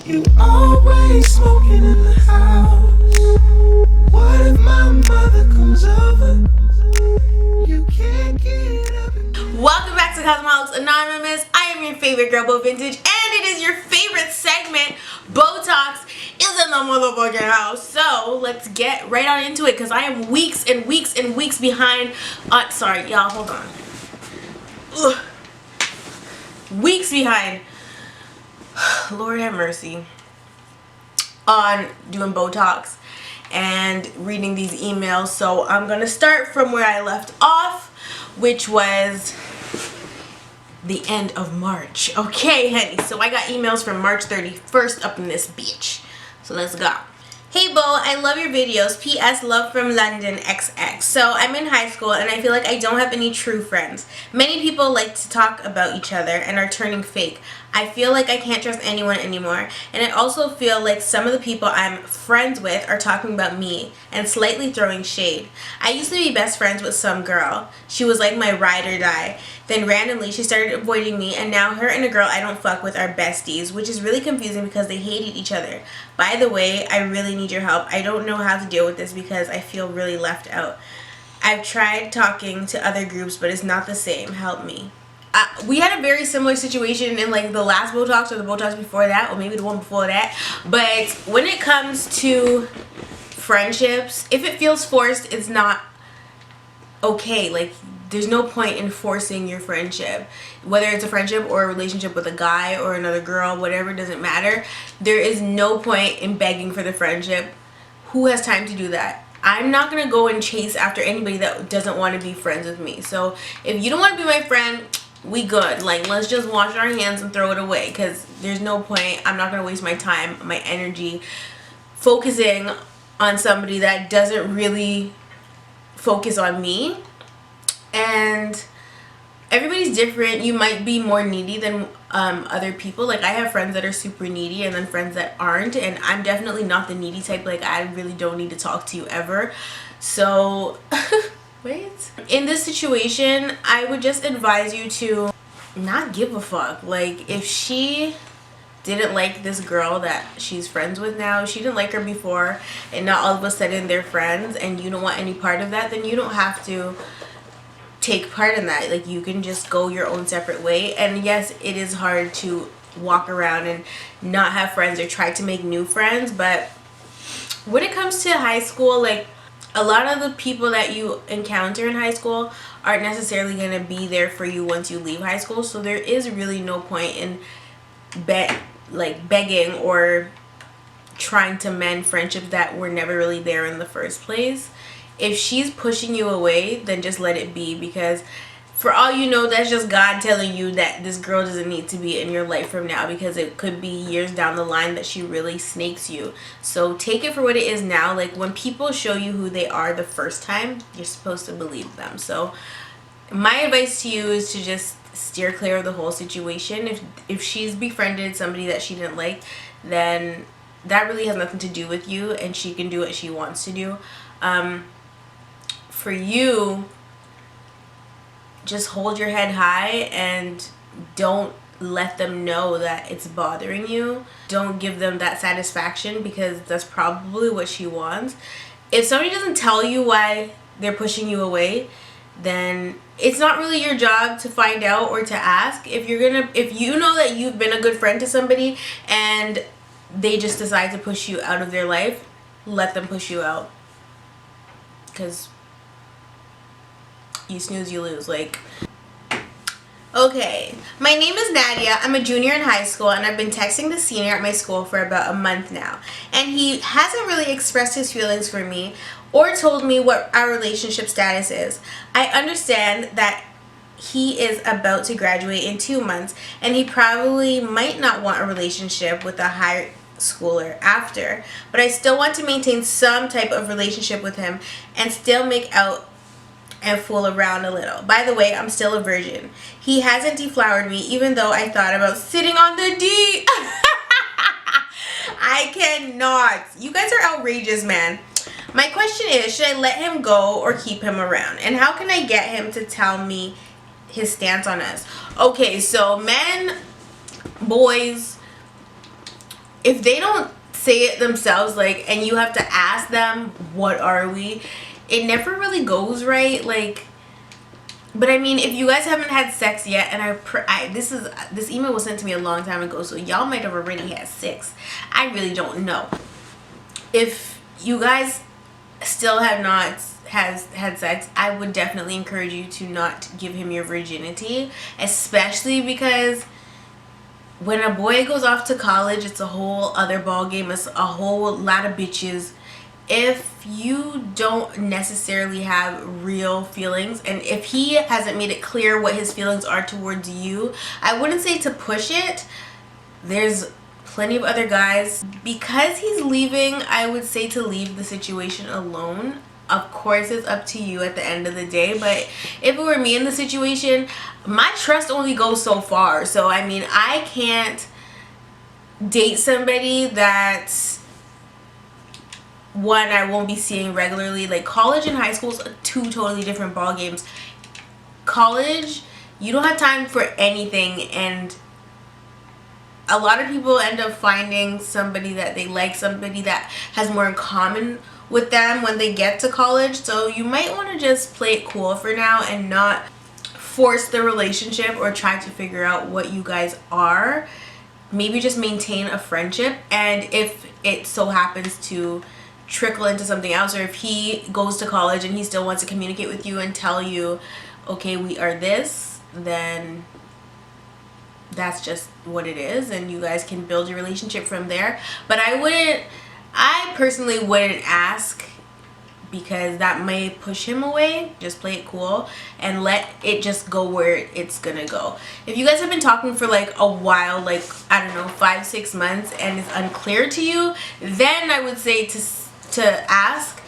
You always smoking in the house. What if my mother comes over? You can't get up and get. Welcome back to Cosmeholics Anonymous. I am your favorite girl, Bo Vintage, and it is your favorite segment, Botox is in the motherfucking house. So let's get right on into it because I am weeks and weeks and weeks behind. Sorry, y'all, hold on. Ugh. Weeks behind. Lord have mercy. On doing Botox and reading these emails. So I'm gonna start from where I left off, which was the end of March. Okay, honey. So I got emails from March 31st up in this bitch. So let's go. Hey Bo, I love your videos. PS, love from London XX. So I'm in high school and I feel like I don't have any true friends. Many people like to talk about each other and are turning fake. I feel like I can't trust anyone anymore, and I also feel like some of the people I'm friends with are talking about me and slightly throwing shade. I used to be best friends with some girl. She was like my ride or die. Then randomly she started avoiding me, and now her and a girl I don't fuck with are besties, which is really confusing because they hated each other. By the way, I really need your help. I don't know how to deal with this because I feel really left out. I've tried talking to other groups, but it's not the same. Help me. We had a very similar situation in like the last Botox or the Botox before that, or maybe the one before that. But when it comes to friendships, if it feels forced, it's not okay. Like, there's no point in forcing your friendship. Whether it's a friendship or a relationship with a guy or another girl, whatever, doesn't matter. There is no point in begging for the friendship. Who has time to do that? I'm not going to go and chase after anybody that doesn't want to be friends with me. So if you don't want to be my friend, we good. Like, let's just wash our hands and throw it away, because there's no point. I'm not gonna waste my time, my energy focusing on somebody that doesn't really focus on me. And everybody's different. You might be more needy than other people. Like, I have friends that are super needy and then friends that aren't, and I'm definitely not the needy type. Like, I really don't need to talk to you ever. So wait. In this situation, I would just advise you to not give a fuck. Like, if she didn't like this girl that she's friends with now, she didn't like her before, and now all of a sudden they're friends and you don't want any part of that, then you don't have to take part in that. Like, you can just go your own separate way. And yes, it is hard to walk around and not have friends or try to make new friends, but when it comes to high school, like, a lot of the people that you encounter in high school aren't necessarily going to be there for you once you leave high school. So there is really no point in begging or trying to mend friendships that were never really there in the first place. If she's pushing you away, then just let it be, because for all you know, that's just God telling you that this girl doesn't need to be in your life from now, because it could be years down the line that she really snakes you. So take it for what it is now. Like, when people show you who they are the first time, you're supposed to believe them. So my advice to you is to just steer clear of the whole situation. If she's befriended somebody that she didn't like, then that really has nothing to do with you, and she can do what she wants to do. For you, just hold your head high and don't let them know that it's bothering you. Don't give them that satisfaction, because that's probably what she wants. If somebody doesn't tell you why they're pushing you away, then it's not really your job to find out or to ask. If you know that you've been a good friend to somebody and they just decide to push you out of their life, let them push you out, because you snooze, you lose. Like, okay, my name is Nadia. I'm a junior in high school, and I've been texting the senior at my school for about a month now, and he hasn't really expressed his feelings for me or told me what our relationship status is. I understand that he is about to graduate in 2 months, and he probably might not want a relationship with a high schooler after, but I still want to maintain some type of relationship with him and still make out and fool around a little. By the way, I'm still a virgin. He hasn't deflowered me, even though I thought about sitting on the D. I cannot. You guys are outrageous, man. My question is, should I let him go or keep him around? And how can I get him to tell me his stance on us? Okay, so men, boys, if they don't say it themselves, like, and you have to ask them, what are we, it never really goes right. Like, but I mean, if you guys haven't had sex yet, and this email was sent to me a long time ago, so y'all might have already had sex. I really don't know. If you guys still have not had sex, I would definitely encourage you to not give him your virginity, especially because when a boy goes off to college, it's a whole other ball game. It's a whole lot of bitches. If you don't necessarily have real feelings, and if he hasn't made it clear what his feelings are towards you, I wouldn't say to push it. There's plenty of other guys. Because he's leaving, I would say to leave the situation alone. Of course, it's up to you at the end of the day, but if it were me in the situation, my trust only goes so far. So I mean, I can't date somebody that, one, I won't be seeing regularly. Like, college and high school are two totally different ball games. College, you don't have time for anything, and a lot of people end up finding somebody that they like, somebody that has more in common with them when they get to college. So you might want to just play it cool for now and not force the relationship or try to figure out what you guys are. Maybe just maintain a friendship, and if it so happens to trickle into something else, or if he goes to college and he still wants to communicate with you and tell you, okay, we are this, then that's just what it is, and you guys can build your relationship from there. But I personally wouldn't ask, because that may push him away. Just play it cool and let it just go where it's gonna go. If you guys have been talking for like a while, like, I don't know, 5-6 months, and it's unclear to you, then I would say to ask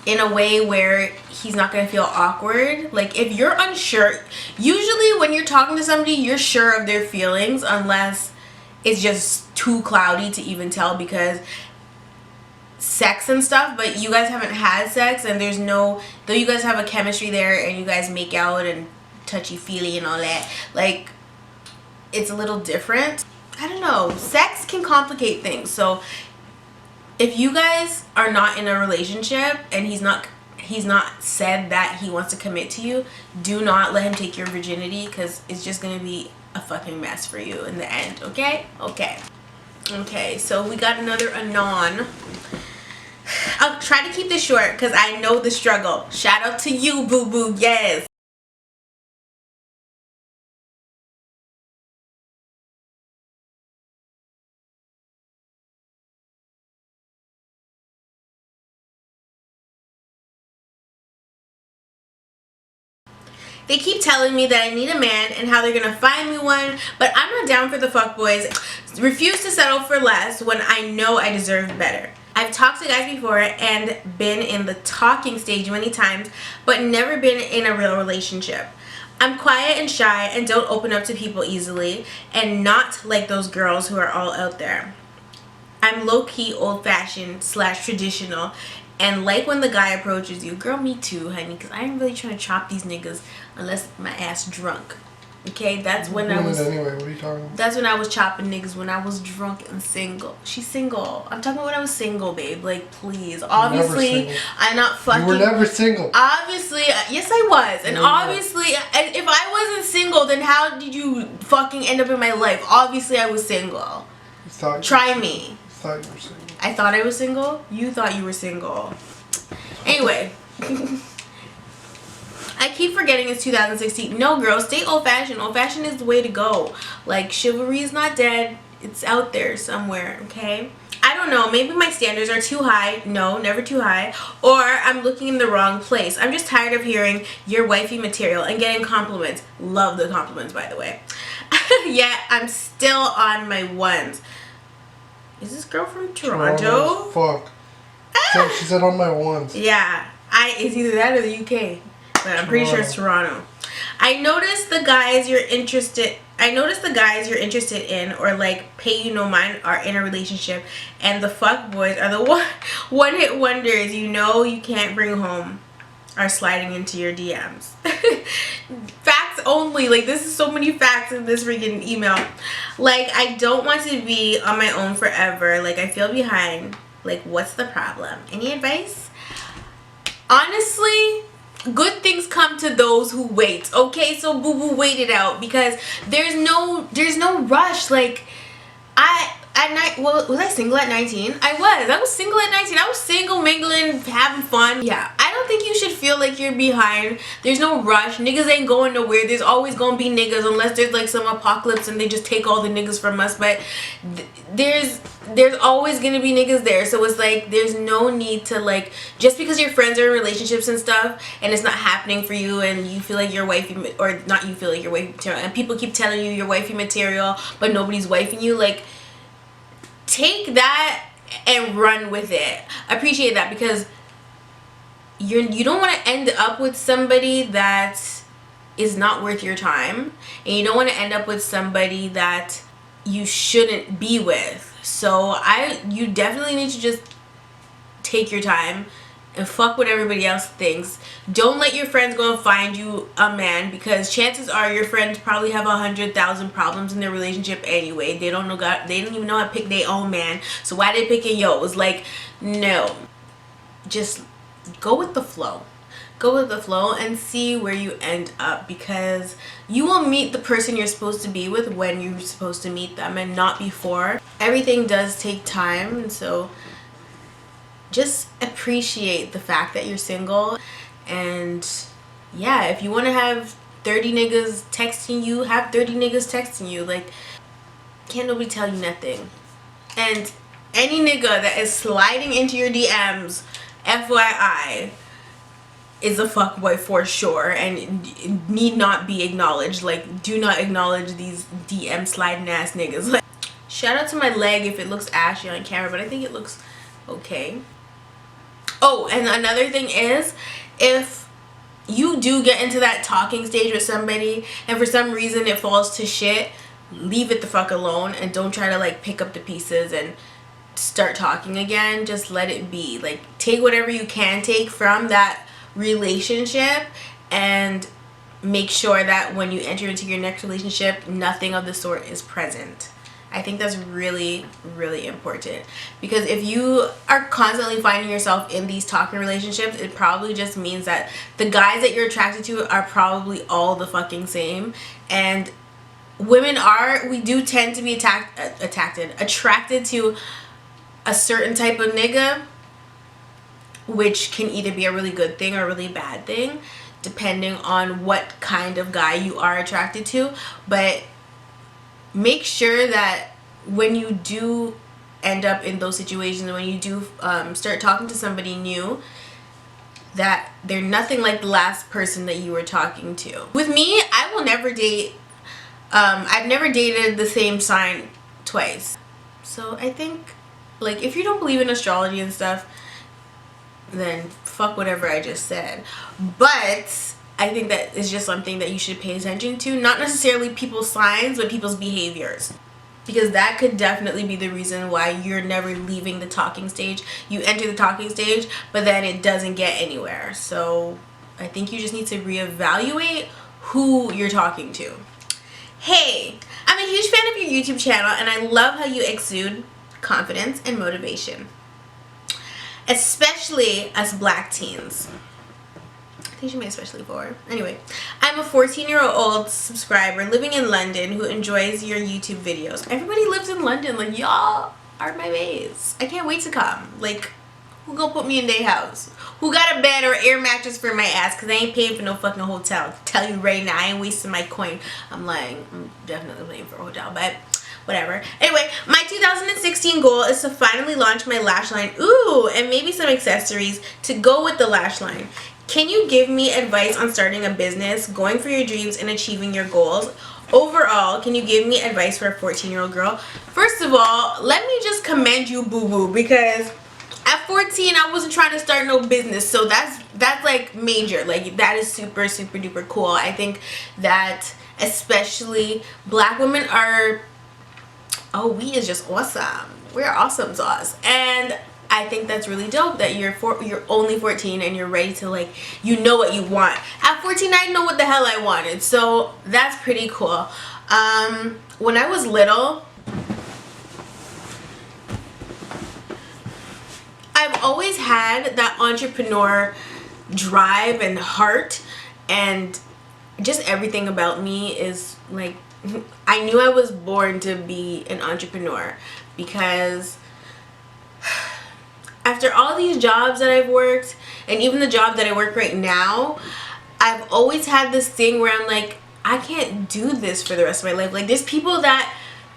in a way where he's not gonna feel awkward. Like, if you're unsure, usually when you're talking to somebody, you're sure of their feelings, unless it's just too cloudy to even tell because sex and stuff. But you guys haven't had sex, and there's no, though you guys have a chemistry there and you guys make out and touchy-feely and all that, like, it's a little different. I don't know, sex can complicate things. So if you guys are not in a relationship and he's not said that he wants to commit to you, do not let him take your virginity, because it's just gonna be a fucking mess for you in the end. Okay, so we got another anon. I'll try to keep this short because I know the struggle. Shout out to you, boo boo. Yes. They keep telling me that I need a man and how they're gonna find me one, but I'm not down for the fuckboys. Refuse to settle for less when I know I deserve better. I've talked to guys before and been in the talking stage many times, but never been in a real relationship. I'm quiet and shy and don't open up to people easily, and not like those girls who are all out there. I'm low-key, old-fashioned / traditional, and like when the guy approaches you. Girl, me too, honey, because I ain't really trying to chop these niggas unless my ass drunk. Okay, that's when I was. Anyway, what are you talking about? That's when I was chopping niggas, when I was drunk and single. She's single. I'm talking about when I was single, babe. Like, please. Obviously, I'm not fucking. You were never single. Obviously, yes, I was. And obviously, if I wasn't single, then how did you fucking end up in my life? Obviously, I was single. Try me. I thought you were single. I thought I was single? You thought you were single. Anyway. I keep forgetting it's 2016. No, girl, stay old-fashioned. Old-fashioned is the way to go. Like, chivalry is not dead. It's out there somewhere, okay? I don't know. Maybe my standards are too high. No, never too high. Or I'm looking in the wrong place. I'm just tired of hearing your wifey material and getting compliments. Love the compliments, by the way. Yeah, I'm still on my ones. Is this girl from Toronto? Fuck. So she said on my ones. Yeah. It's either that or the UK. But I'm pretty sure it's Toronto. I noticed the guys you're interested in, or like pay you no mind, are in a relationship, and the fuck boys are the one hit wonders you know you can't bring home are sliding into your DMs. Facts facts only. Like, this is so many facts in this freaking email. Like, I don't want to be on my own forever. Like, I feel behind. Like, what's the problem? Any advice? Honestly, good things come to those who wait. Okay, so boo boo, wait it out, because there's no rush. Like, was I single at 19? I was single at 19. I was single, mingling, having fun. Yeah, I don't think you should feel like you're behind. There's no rush. Niggas ain't going nowhere. There's always gonna be niggas unless there's like some apocalypse and they just take all the niggas from us. But there's always gonna be niggas there. So it's like, there's no need to, like, just because your friends are in relationships and stuff and it's not happening for you and you feel like you're wifey, or not, you feel like you're wifey material and people keep telling you you're wifey material but nobody's wifing you, like, take that and run with it. Appreciate that, because you don't want to end up with somebody that is not worth your time, and you don't want to end up with somebody that you shouldn't be with. So you definitely need to just take your time and fuck what everybody else thinks. Don't let your friends go and find you a man, because chances are your friends probably have 100,000 problems in their relationship anyway. They don't even know how to pick their own man, so why they picking yours? Like, no, just go with the flow. Go with the flow and see where you end up, because you will meet the person you're supposed to be with when you're supposed to meet them and not before. Everything does take time, and so just appreciate the fact that you're single. And yeah, if you want to have 30 niggas texting you, have 30 niggas texting you. Like, can't nobody tell you nothing. And any nigga that is sliding into your DMs, FYI, is a fuckboy for sure and need not be acknowledged. Like, do not acknowledge these DM sliding ass niggas. Like, shout out to my leg if it looks ashy on camera, but I think it looks okay. Oh, and another thing is, if you do get into that talking stage with somebody and for some reason it falls to shit, leave it the fuck alone and don't try to like pick up the pieces and start talking again. Just let it be. Like, take whatever you can take from that relationship and make sure that when you enter into your next relationship, nothing of the sort is present. I think that's really, really important, because if you are constantly finding yourself in these talking relationships, it probably just means that the guys that you're attracted to are probably all the fucking same. And we do tend to be attracted to a certain type of nigga, which can either be a really good thing or a really bad thing, depending on what kind of guy you are attracted to. But make sure that when you do end up in those situations, when you do start talking to somebody new, that they're nothing like the last person that you were talking to. With me, I will never date, I've never dated the same sign twice. So I think, like, if you don't believe in astrology and stuff, then fuck whatever I just said. But I think that is just something that you should pay attention to. Not necessarily people's signs, but people's behaviors. Because that could definitely be the reason why you're never leaving the talking stage. You enter the talking stage, but then it doesn't get anywhere. So I think you just need to reevaluate who you're talking to. Hey, I'm a huge fan of your YouTube channel, and I love how you exude confidence and motivation, especially us black teens. I think she made especially for. Anyway, I'm a 14-year-old subscriber living in London who enjoys your YouTube videos. Everybody lives in London. Like, y'all are my baes. I can't wait to come. Like, who gonna put me in their house? Who got a bed or air mattress for my ass? Because I ain't paying for no fucking hotel. Tell you right now, I ain't wasting my coin. I'm lying. I'm definitely paying for a hotel, but whatever. Anyway, my 2016 goal is to finally launch my lash line. Ooh, and maybe some accessories to go with the lash line. Can you give me advice on starting a business, going for your dreams, and achieving your goals? Overall, can you give me advice for a 14-year-old girl? First of all, let me just commend you, boo-boo, because at 14, I wasn't trying to start no business. So that's like major. Like, that is super, super duper cool. I think that especially black women are, oh, we is just awesome. We're awesome sauce. And I think that's really dope that you're only 14 and you're ready to, like, you know what you want. At 14, I know what the hell I wanted, so that's pretty cool. When I was little, I've always had that entrepreneur drive and heart, and just everything about me is like, I knew I was born to be an entrepreneur, because after all these jobs that I've worked, and even the job that I work right now, I've always had this thing where I'm like, I can't do this for the rest of my life. Like, there's people that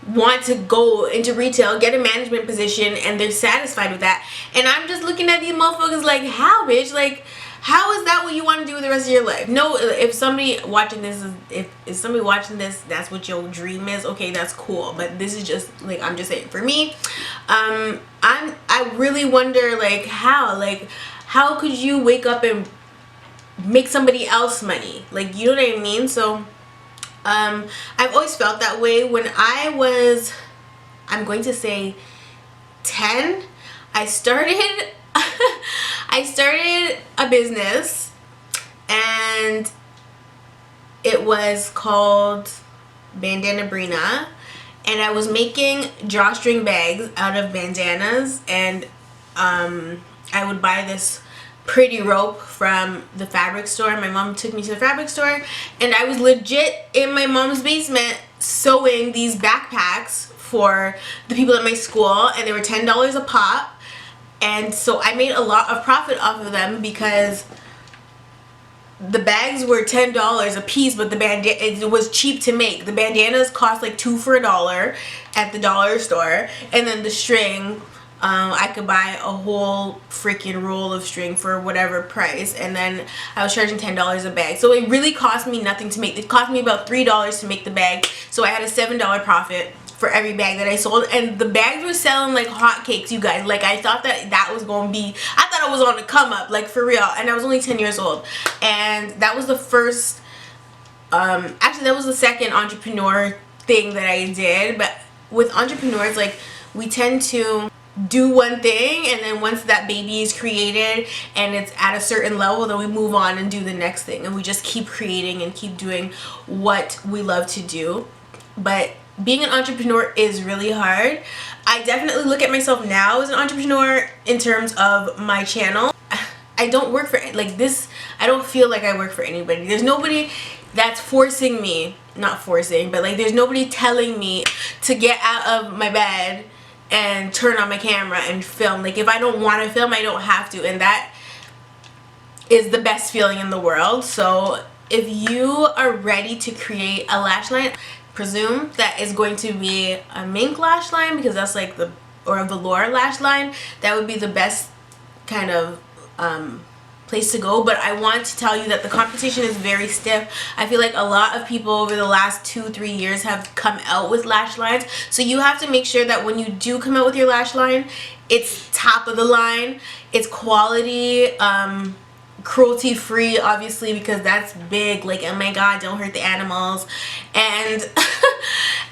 want to go into retail, get a management position, and they're satisfied with that, and I'm just looking at these motherfuckers like, how, bitch? Like, how is that what you want to do with the rest of your life? No, if somebody watching this is, if somebody watching this, that's what your dream is, okay, that's cool. But this is just, like, I'm just saying, for me, I really wonder, like, how could you wake up and make somebody else money? Like, you know what I mean? So, I've always felt that way. When I was, I'm going to say 10, I started I started a business, and it was called Bandana Brina, and I was making drawstring bags out of bandanas, and I would buy this pretty rope from the fabric store. My mom took me to the fabric store, and I was legit in my mom's basement sewing these backpacks for the people at my school, and they were $10 a pop. And so I made a lot of profit off of them, because the bags were $10 a piece, but it was cheap to make. The bandanas cost like $2 for $1 at the dollar store, and then the string, I could buy a whole freaking roll of string for whatever price, and then I was charging $10 a bag. So it really cost me nothing to make. It cost me about $3 to make the bag, so I had a $7 profit for every bag that I sold, and the bags were selling like hotcakes, you guys. Like, I thought that was gonna be, I thought it was on the come up, like, for real. And I was only 10 years old, and that was the first, actually that was the second entrepreneur thing that I did. But with entrepreneurs, like, we tend to do one thing, and then once that baby is created and it's at a certain level, then we move on and do the next thing, and we just keep creating and keep doing what we love to do. But being an entrepreneur is really hard. I definitely look at myself now as an entrepreneur in terms of my channel. I don't work for, like, this, I don't feel like I work for anybody. There's nobody that's forcing me, not forcing, but like, there's nobody telling me to get out of my bed and turn on my camera and film. Like, if I don't want to film, I don't have to, and that is the best feeling in the world. So if you are ready to create a lash line, presume that is going to be a mink lash line, because that's like the, or a velour lash line, that would be the best kind of place to go. But I want to tell you that the competition is very stiff. I feel like a lot of people over the last 2-3 years have come out with lash lines, so you have to make sure that when you do come out with your lash line, it's top of the line, it's quality, cruelty free, obviously, because that's big. Like, oh my god, don't hurt the animals, and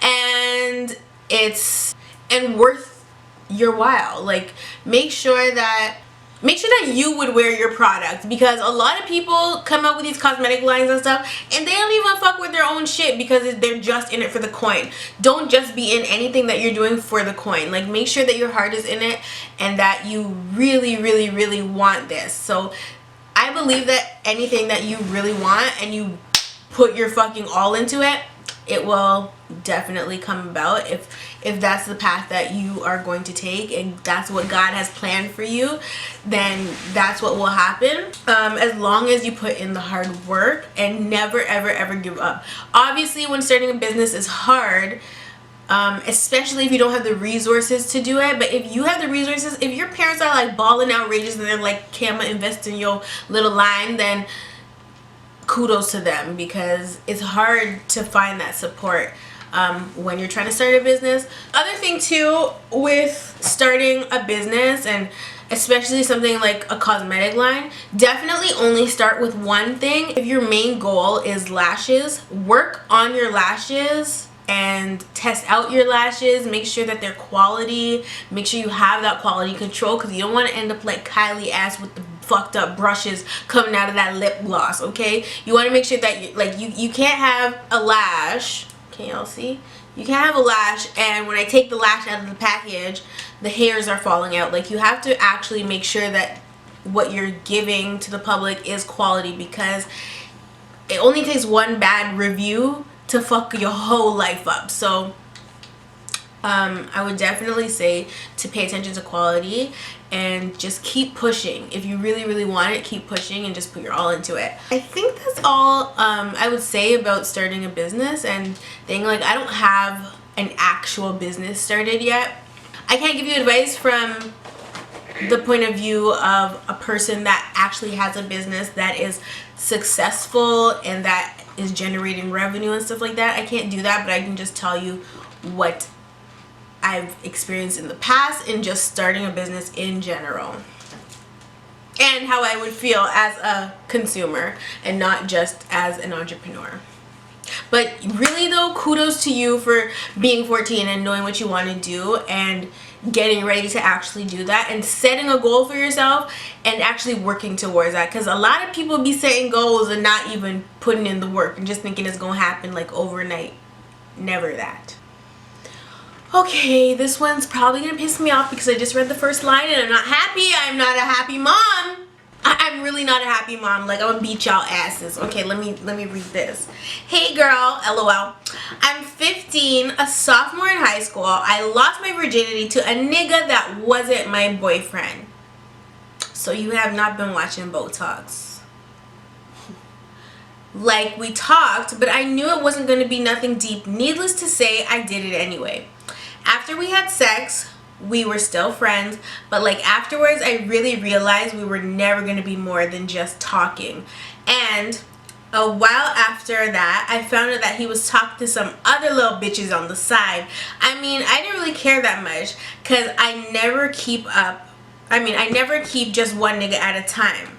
and it's worth your while. Like, make sure that you would wear your product, because a lot of people come out with these cosmetic lines and stuff, and they don't even fuck with their own shit because they're just in it for the coin. Don't just be in anything that you're doing for the coin. Like, make sure that your heart is in it and that you really, really, really want this. So I believe that anything that you really want and you put your fucking all into it, it will definitely come about. If that's the path that you are going to take and that's what God has planned for you, then that's what will happen. As long as you put in the hard work and never, ever, ever give up. Obviously, when starting a business is hard, especially if you don't have the resources to do it. But if you have the resources, if your parents are like balling outrageous and they're like, "Kama, invest in your little line," then kudos to them, because it's hard to find that support when you're trying to start a business. Other thing too with starting a business, and especially something like a cosmetic line, definitely only start with one thing. If your main goal is lashes, work on your lashes and test out your lashes. Make sure that they're quality. Make sure you have that quality control, because you don't want to end up like Kylie ass with the fucked up brushes coming out of that lip gloss. Okay, you want to make sure that you can't have a lash. Can y'all see? You can't have a lash and when I take the lash out of the package, the hairs are falling out. Like, you have to actually make sure that what you're giving to the public is quality, because it only takes one bad review to fuck your whole life up. So I would definitely say to pay attention to quality and just keep pushing. If you really, really want it, keep pushing and just put your all into it. I think that's all I would say about starting a business and thing. Like, I don't have an actual business started yet. I can't give you advice from the point of view of a person that actually has a business that is successful and that is generating revenue and stuff like that. I can't do that, but I can just tell you what I've experienced in the past in just starting a business in general, and how I would feel as a consumer and not just as an entrepreneur. But really though, kudos to you for being 14 and knowing what you want to do and getting ready to actually do that and setting a goal for yourself and actually working towards that, because a lot of people be setting goals and not even putting in the work and just thinking it's gonna happen like overnight. Never that. Okay, this one's probably gonna piss me off because I just read the first line and I'm not happy. I'm not a happy mom. I'm really not a happy mom. Like, I'm gonna beat y'all asses. Okay, let me read this. Hey girl, LOL. I'm 15, a sophomore in high school. I lost my virginity to a nigga that wasn't my boyfriend. So you have not been watching Botox. Like, we talked, but I knew it wasn't gonna be nothing deep. Needless to say, I did it anyway. After we had sex, we were still friends, but like afterwards I really realized we were never going to be more than just talking. And a while after that, I found out that he was talking to some other little bitches on the side. I mean, I didn't really care that much because I never keep just one nigga at a time,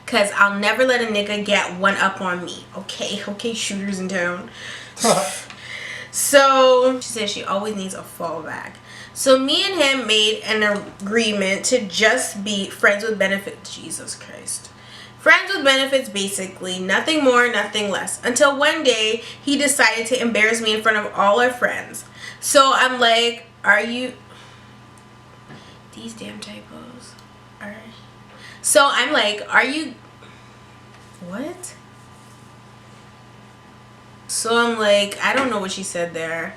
because I'll never let a nigga get one up on me. Okay, shooters in town. So she says she always needs a fallback. So me and him made an agreement to just be friends with benefits. Jesus Christ. Friends with benefits, basically. Nothing more, nothing less. Until one day, he decided to embarrass me in front of all our friends. So I'm like, are you... These damn typos. Alright. So I'm like, are you... What? So I'm like, I don't know what she said there.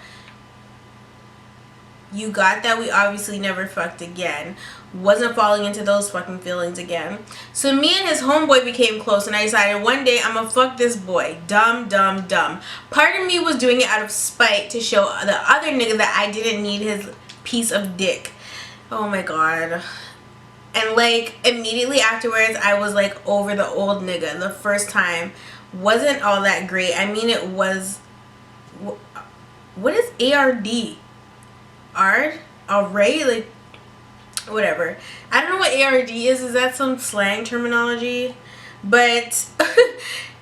You got that? We obviously never fucked again. Wasn't falling into those fucking feelings again. So me and his homeboy became close, and I decided one day I'm gonna fuck this boy. Dumb. Part of me was doing it out of spite to show the other nigga that I didn't need his piece of dick. Oh my god. And like immediately afterwards, I was like over the old nigga. The first time wasn't all that great. I mean, it was... What is ARD? Alright, like, whatever. I don't know what ARD is. Is that some slang terminology? But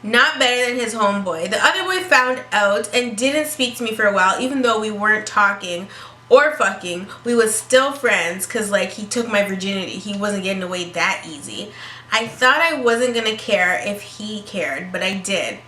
not better than his homeboy. The other boy found out and didn't speak to me for a while, even though we weren't talking or fucking. We was still friends because like he took my virginity. He wasn't getting away that easy. I thought I wasn't gonna care if he cared, but I did.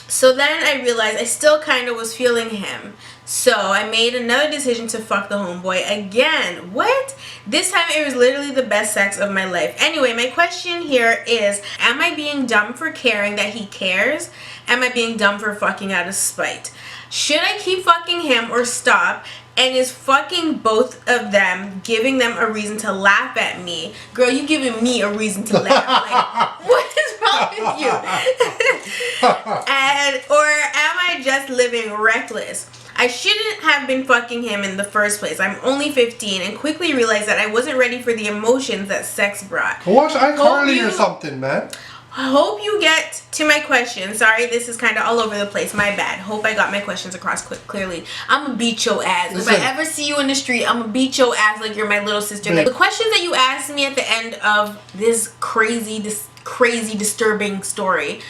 So then I realized I still kind of was feeling him. So I made another decision to fuck the homeboy again. What? This time it was literally the best sex of my life. Anyway, my question here is, am I being dumb for caring that he cares? Am I being dumb for fucking out of spite? Should I keep fucking him or stop? And is fucking both of them giving them a reason to laugh at me? Girl, you giving me a reason to laugh. Like, what is wrong with you? Or am I just living reckless? I shouldn't have been fucking him in the first place. I'm only 15 and quickly realized that I wasn't ready for the emotions that sex brought. Watch iCarly or something, man. I hope you get to my question. Sorry, this is kind of all over the place. My bad. Hope I got my questions across clearly. I'm going to beat your ass. Listen. If I ever see you in the street, I'm going to beat your ass like you're my little sister. Like, the questions that you asked me at the end of this crazy disturbing story,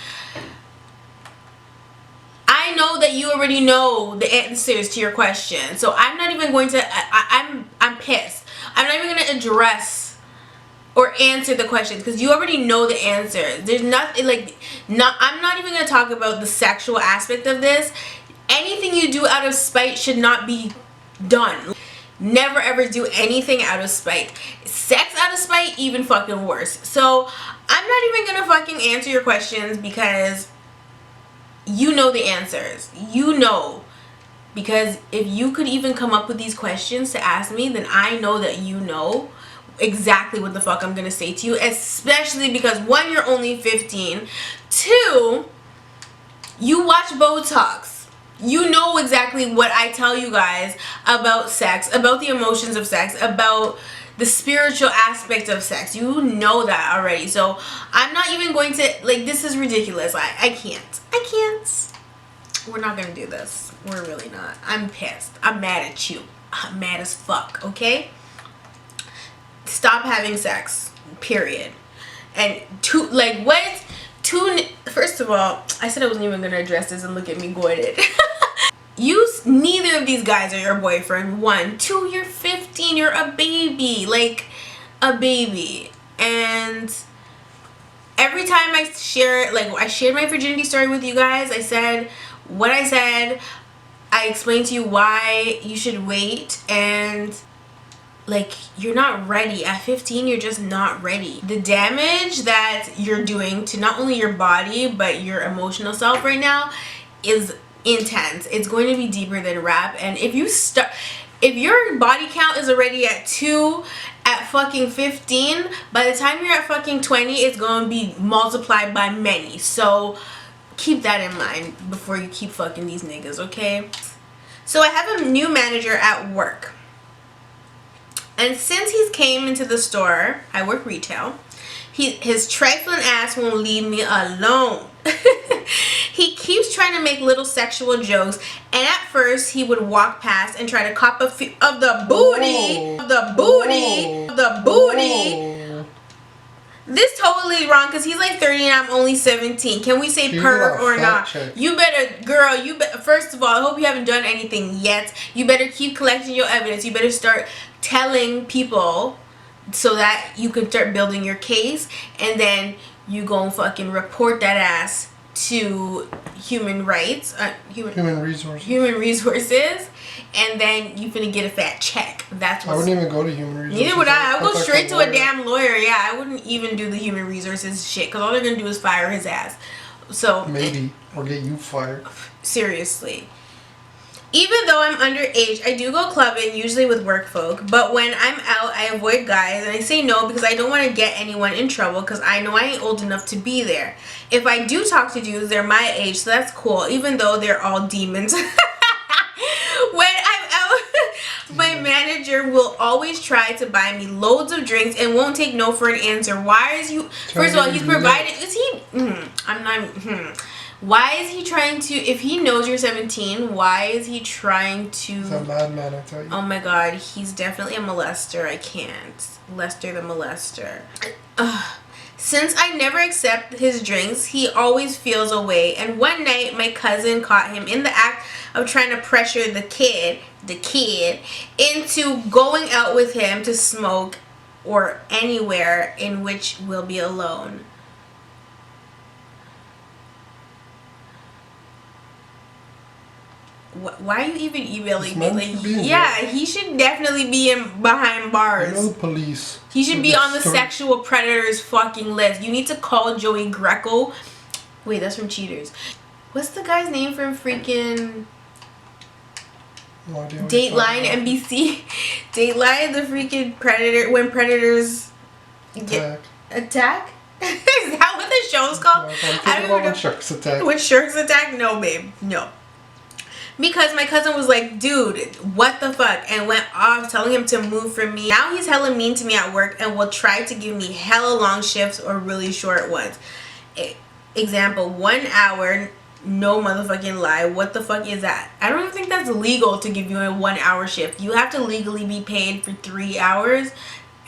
I I know that you already know the answers to your question. So I'm not even going to, I'm pissed. I'm not even going to address or answer the questions because you already know the answers. There's nothing like, I'm not even going to talk about the sexual aspect of this. Anything you do out of spite should not be done. Never ever do anything out of spite. Sex out of spite, even fucking worse. So I'm not even going to fucking answer your questions because you know the answers. You know. Because if you could even come up with these questions to ask me, then I know that you know exactly what the fuck I'm gonna say to you. Especially because 1, you're only 15. 2, you watch Botox. You know exactly what I tell you guys about sex, about the emotions of sex, about the spiritual aspect of sex. You know that already. So I'm not even going to, like, this is ridiculous. I can't. We're not gonna do this. We're really not. I'm pissed. I'm mad at you. I'm mad as fuck, okay? Stop having sex, period. And first of all, I said I wasn't even gonna address this and look at me goited. Neither of these guys are your boyfriend. 1, 2, you're 15, you're a baby, like a baby. And every time I shared my virginity story with you guys, I said what I said. I explained to you why you should wait, and like, you're not ready. At 15, you're just not ready. The damage that you're doing to not only your body but your emotional self right now is intense. It's going to be deeper than rap. And if your body count is already at 2 at fucking 15, by the time you're at fucking 20, it's going to be multiplied by many. So keep that in mind before you keep fucking these niggas, okay? So I have a new manager at work. And since he's came into the store, I work retail, his trifling ass won't leave me alone. He keeps trying to make little sexual jokes, and at first he would walk past and try to cop a few of the booty, This totally wrong because he's like 30 and I'm only 17. Can we say perv or not? Check. You better, girl, first of all, I hope you haven't done anything yet. You better keep collecting your evidence. You better start telling people so that you can start building your case, and then you gon' fucking report that ass to human resources, and then you finna get a fat check. That's what. I wouldn't even go to human resources. Neither would I. I would go straight to a damn lawyer. Yeah, I wouldn't even do the human resources shit because all they're gonna do is fire his ass. So maybe, or get you fired. Seriously. Even though I'm underage, I do go clubbing, usually with work folk. But when I'm out, I avoid guys, and I say no because I don't want to get anyone in trouble because I know I ain't old enough to be there. If I do talk to dudes, they're my age, so that's cool, even though they're all demons. When I'm out, my manager will always try to buy me loads of drinks and won't take no for an answer. Why is you... First of all, he's provided... Is he... I'm not... Why is he trying to, if he knows you're 17, why is he trying to... He's a madman, I tell you. Oh my god, he's definitely a molester. I can't. Lester the molester. Since I never accept his drinks, he always feels away. And one night, my cousin caught him in the act of trying to pressure the kid, into going out with him to smoke or anywhere in which we'll be alone. Why are you even emailing me? Like, yeah, he should definitely be behind bars. You know the police. He should be on the sexual predators fucking list. You need to call Joey Greco. Wait, that's from Cheaters. What's the guy's name from freaking Dateline NBC? Dateline, the freaking predator, when predators attack? Is that what the show's called? No, I don't know. When sharks attack. When sharks attack? No, babe. No. Because my cousin was like, dude, what the fuck? And went off telling him to move from me. Now he's hella mean to me at work and will try to give me hella long shifts or really short ones. Example, 1 hour, no motherfucking lie. What the fuck is that? I don't even think that's legal to give you a 1 hour shift. You have to legally be paid for 3 hours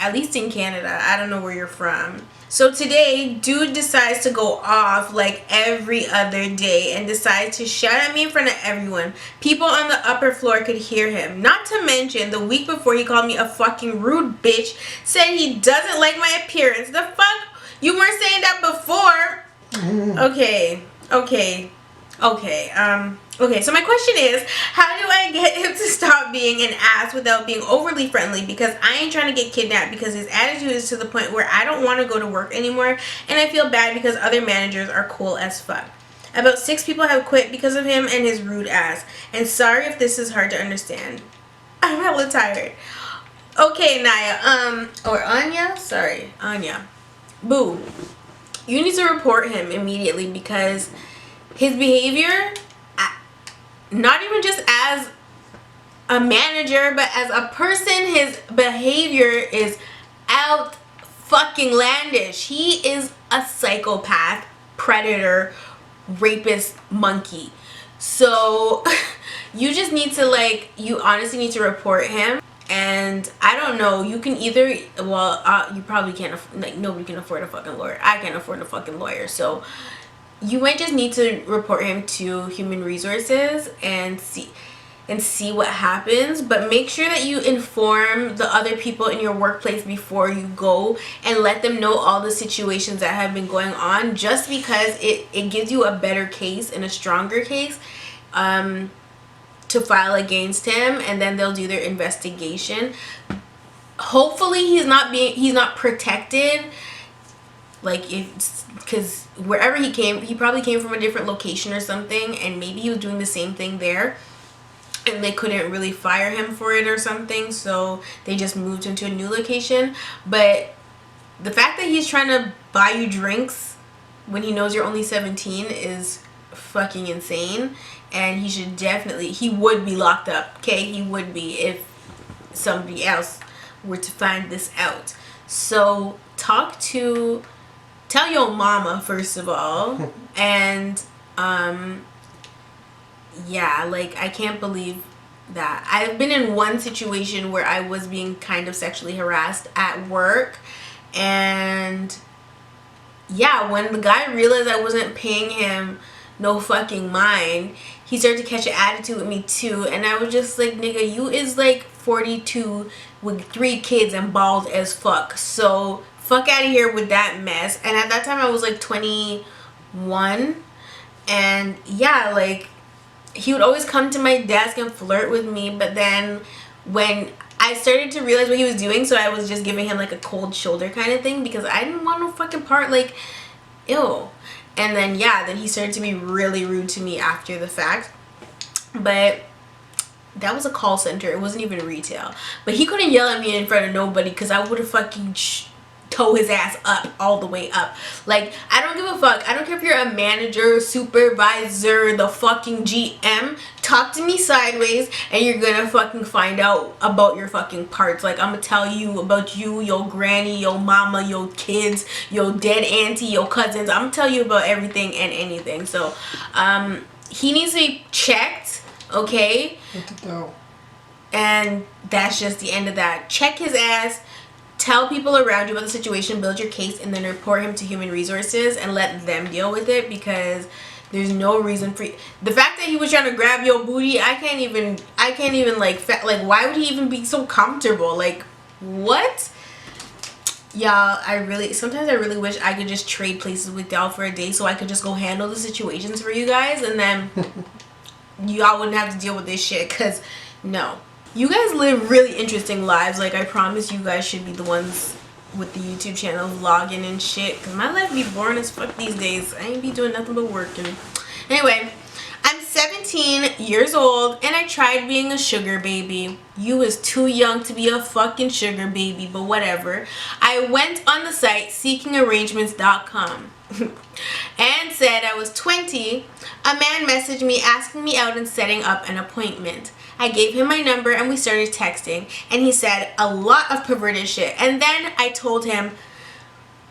at least in Canada. I don't know where you're from. So today, dude decides to go off like every other day and decides to shout at me in front of everyone. People on the upper floor could hear him. Not to mention, the week before he called me a fucking rude bitch, said he doesn't like my appearance. The fuck? You weren't saying that before? Okay. Okay, so my question is, how do I get him to stop being an ass without being overly friendly? Because I ain't trying to get kidnapped, because his attitude is to the point where I don't want to go to work anymore, and I feel bad because other managers are cool as fuck. About 6 people have quit because of him and his rude ass. And sorry if this is hard to understand. I'm hella tired. Okay, Naya, or Anya? Sorry, Anya. Boo. You need to report him immediately because his behavior, not even just as a manager, but as a person, his behavior is out fucking landish. He is a psychopath, predator, rapist, monkey. So you just need to, like, you honestly need to report him. And I don't know, you can either, well, you probably can't, like, nobody can afford a fucking lawyer. I can't afford a fucking lawyer. So you might just need to report him to Human Resources and see what happens. But make sure that you inform the other people in your workplace before you go and let them know all the situations that have been going on, just because it gives you a better case and a stronger case to file against him, and then they'll do their investigation. Hopefully he's not protected, like, because wherever he came, he probably came from a different location or something, and maybe he was doing the same thing there and they couldn't really fire him for it or something, so they just moved him to a new location. But the fact that he's trying to buy you drinks when he knows you're only 17 is fucking insane, and he would be locked up. Okay, he would be if somebody else were to find this out. So tell your mama first of all. And yeah, like, I can't believe that. I've been in one situation where I was being kind of sexually harassed at work, and yeah, when the guy realized I wasn't paying him no fucking mind, he started to catch an attitude with me too. And I was just like, nigga, you is like 42 with 3 kids and bald as fuck, so fuck out of here with that mess. And at that time I was like 21, and yeah, like, he would always come to my desk and flirt with me. But then when I started to realize what he was doing, so I was just giving him like a cold shoulder kind of thing, because I didn't want no fucking part, like, ew. And then yeah, then he started to be really rude to me after the fact. But that was a call center, it wasn't even retail. But he couldn't yell at me in front of nobody, because I would have fucking tow his ass up, all the way up. Like, I don't give a fuck. I don't care if you're a manager, supervisor, the fucking GM. Talk to me sideways and you're gonna fucking find out about your fucking parts. Like, I'm gonna tell you about you, your granny, your mama, your kids, your dead auntie, your cousins. I'm gonna tell you about everything and anything. So he needs to be checked, okay? And that's just the end of that. Check his ass. Tell people around you about the situation, build your case, and then report him to Human Resources and let them deal with it, because there's no reason for the fact that he was trying to grab your booty. I can't even like why would he even be so comfortable? Like, what? Y'all, sometimes I really wish I could just trade places with y'all for a day so I could just go handle the situations for you guys, and then y'all wouldn't have to deal with this shit, because no. You guys live really interesting lives. Like, I promise you guys should be the ones with the YouTube channel vlogging and shit, because my life be boring as fuck these days. I ain't be doing nothing but working. Anyway, I'm 17 years old and I tried being a sugar baby. You was too young to be a fucking sugar baby, but whatever. I went on the site seekingarrangements.com and said I was 20. A man messaged me asking me out and setting up an appointment. I gave him my number and we started texting, and he said a lot of perverted shit. And then I told him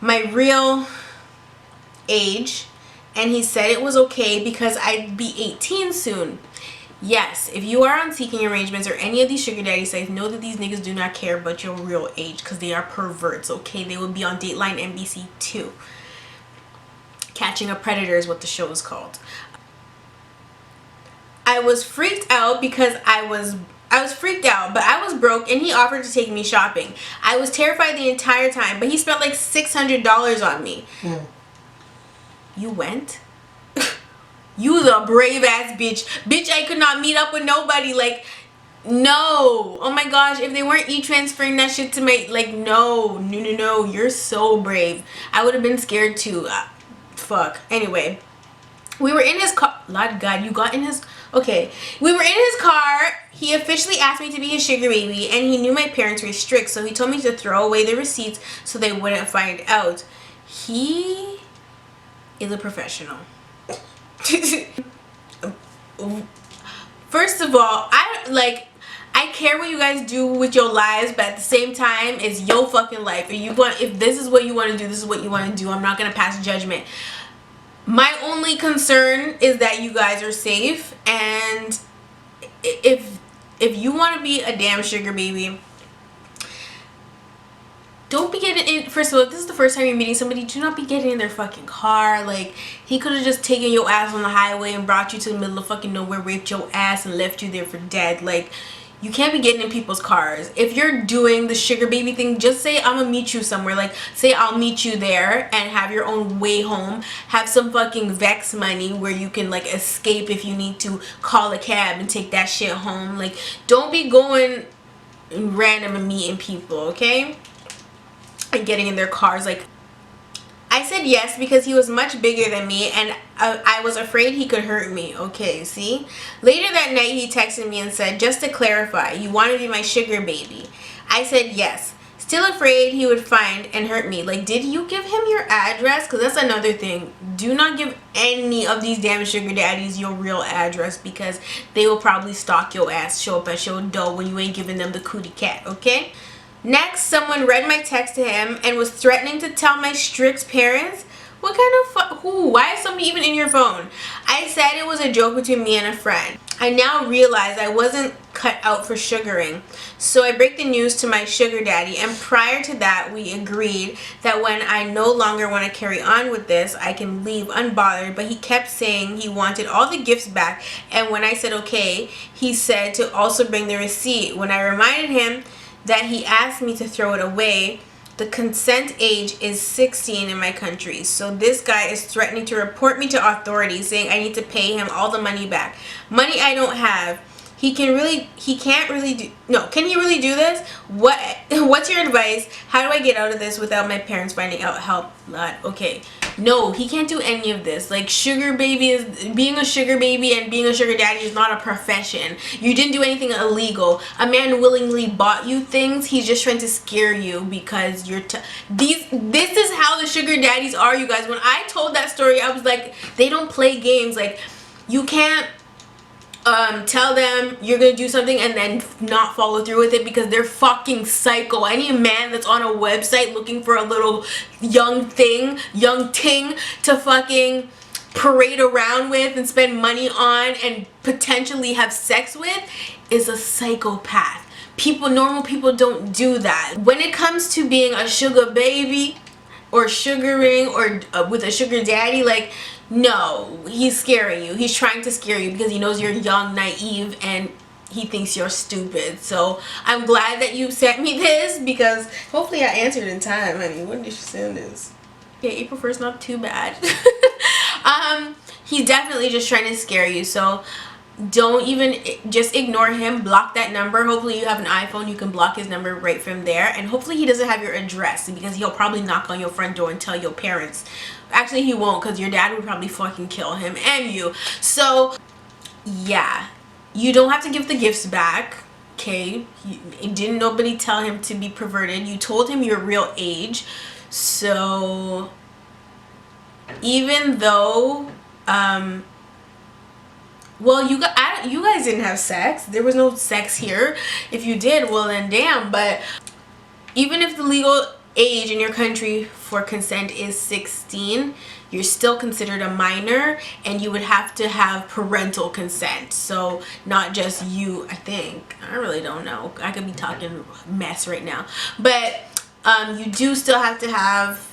my real age, and he said it was okay because I'd be 18 soon. Yes, if you are on Seeking Arrangements or any of these sugar daddy sites, know that these niggas do not care about your real age because they are perverts, okay? They will be on Dateline NBC too. Catching a Predator is what the show is called. I was freaked out because I was freaked out, but I was broke and he offered to take me shopping. I was terrified the entire time, but he spent like $600 on me. Yeah. You went? You was a brave ass bitch. Bitch, I could not meet up with nobody. Like, no. Oh my gosh, if they weren't e-transferring that shit to my, like, no. You're so brave. I would have been scared too. Fuck. Anyway, we were in his car. Lord God, you got in his... Okay. We were in his car. He officially asked me to be his sugar baby, and he knew my parents were strict, so he told me to throw away the receipts so they wouldn't find out. He is a professional. First of all, I care what you guys do with your lives, but at the same time, it's your fucking life. If this is what you want to do, this is what you want to do. I'm not gonna pass judgment. My only concern is that you guys are safe, and if you want to be a damn sugar baby, don't be getting in. First of all, if this is the first time you're meeting somebody, do not be getting in their fucking car. Like, he could have just taken your ass on the highway and brought you to the middle of fucking nowhere, raped your ass, and left you there for dead. Like, you can't be getting in people's cars. If you're doing the sugar baby thing, just say, I'm gonna meet you somewhere. Like, say I'll meet you there and have your own way home. Have some fucking Vex money where you can, like, escape if you need to call a cab and take that shit home. Like, don't be going random and meeting people, okay? And getting in their cars. Like, I said yes because he was much bigger than me and I was afraid he could hurt me. Okay, see? Later that night he texted me and said, just to clarify, you want to be my sugar baby? I said yes. Still afraid he would find and hurt me. Like, did you give him your address? Because that's another thing. Do not give any of these damn sugar daddies your real address because they will probably stalk your ass, show up at your door when you ain't giving them the cootie cat, okay? Next, someone read my text to him and was threatening to tell my strict parents. What kind of who? Why is somebody even in your phone? I said it was a joke between me and a friend. I now realize I wasn't cut out for sugaring. So I break the news to my sugar daddy, and prior to that we agreed that when I no longer want to carry on with this, I can leave unbothered, but he kept saying he wanted all the gifts back, and when I said okay, he said to also bring the receipt. When I reminded him that he asked me to throw it away, the consent age is 16 in my country. So this guy is threatening to report me to authorities, saying I need to pay him all the money back. Money I don't have. Can he really do this? What's your advice? How do I get out of this without my parents finding out? Help, lad. Okay. No, he can't do any of this. Like, being a sugar baby and being a sugar daddy is not a profession. You didn't do anything illegal. A man willingly bought you things. He's just trying to scare you because you're this is how the sugar daddies are, you guys. When I told that story, I was like, they don't play games. Like, you can't tell them you're gonna do something and then not follow through with it because they're fucking psycho. Any man that's on a website looking for a little young ting to fucking parade around with and spend money on and potentially have sex with is a psychopath. Normal people don't do that. When it comes to being a sugar baby or sugaring or with a sugar daddy, like, no, he's scaring you. He's trying to scare you because he knows you're young, naive, and he thinks you're stupid. So I'm glad that you sent me this because hopefully I answered in time. I mean, when did you send this? Okay, April 1st, not too bad. He's definitely just trying to scare you. So don't even, just ignore him. Block that number. Hopefully you have an iPhone, you can block his number right from there, and hopefully he doesn't have your address because he'll probably knock on your front door and tell your parents. Actually, he won't because your dad would probably fucking kill him and you. So yeah, you don't have to give the gifts back, okay? Didn't nobody tell him to be perverted. You told him your real age. So even though well, you guys didn't have sex. There was no sex here. If you did, well then damn. But even if the legal age in your country for consent is 16, you're still considered a minor, and you would have to have parental consent. So not just you, I think. I really don't know. I could be talking mess right now. But you do still have to have,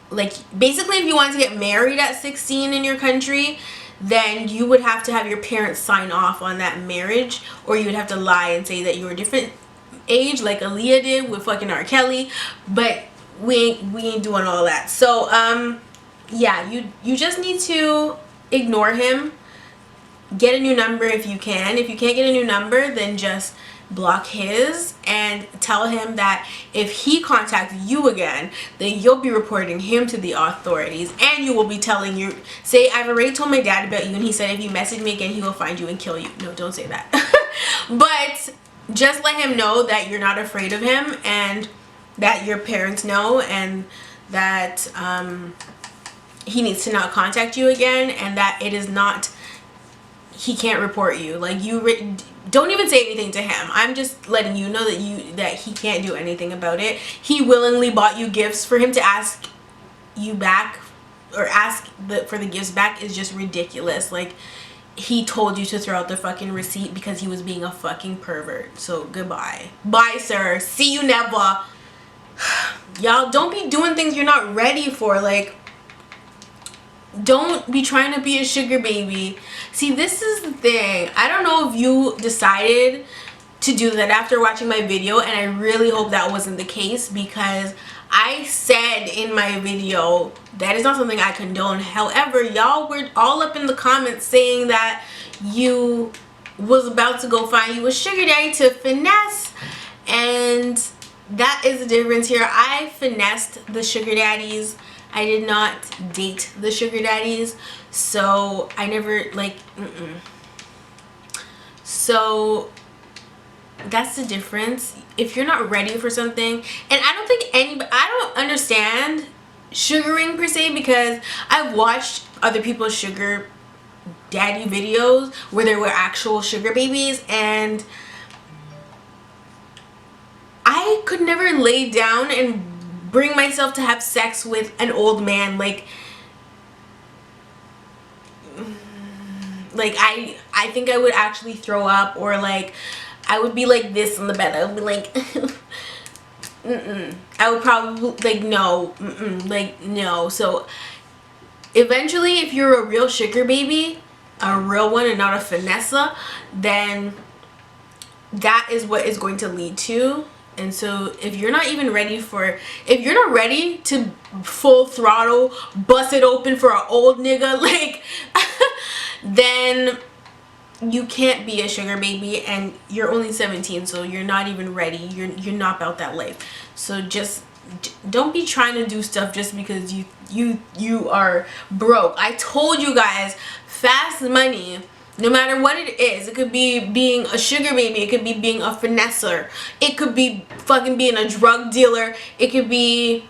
like, basically if you want to get married at 16 in your country, then you would have to have your parents sign off on that marriage, or you would have to lie and say that you were a different age, like Aaliyah did with fucking R. Kelly. But we ain't doing all that. So yeah, you just need to ignore him. Get a new number if you can. If you can't get a new number, then just block his and tell him that if he contacts you again, then you'll be reporting him to the authorities, and you will be telling you, say, I've already told my dad about you and he said if you message me again he will find you and kill you. No, don't say that. But just let him know that you're not afraid of him, and that your parents know, and that he needs to not contact you again, and that it is not, he can't report you. Like, you don't even say anything to him. I'm just letting you know that he can't do anything about it. He willingly bought you gifts. For him to ask you back, or ask for the gifts back, is just ridiculous. Like, he told you to throw out the fucking receipt because he was being a fucking pervert. So goodbye. Bye, sir. See you never. Y'all, don't be doing things you're not ready for. Like, don't be trying to be a sugar baby. See, this is the thing. I don't know if you decided to do that after watching my video, and I really hope that wasn't the case, because I said in my video that is not something I condone. However, y'all were all up in the comments saying that you was about to go find you a sugar daddy to finesse, and that is the difference here. I finessed the sugar daddies. I did not date the sugar daddies, so I never, like, So that's the difference. If you're not ready for something, and I don't understand sugaring per se, because I've watched other people's sugar daddy videos where there were actual sugar babies, and I could never lay down and bring myself to have sex with an old man. Like I think I would actually throw up, or like I would be like this on the bed. I would be like I would probably like no, like no. So eventually, if you're a real sugar baby, a real one and not a finessa, then that is what is going to lead to. And so if you're not even ready if you're not ready to full throttle bust it open for an old nigga, like then you can't be a sugar baby, and you're only 17, so you're not even ready. You're not about that life. So just don't be trying to do stuff just because you are broke. I told you guys, fast money, no matter what it is, it could be being a sugar baby, it could be being a finesser, it could be fucking being a drug dealer, it could be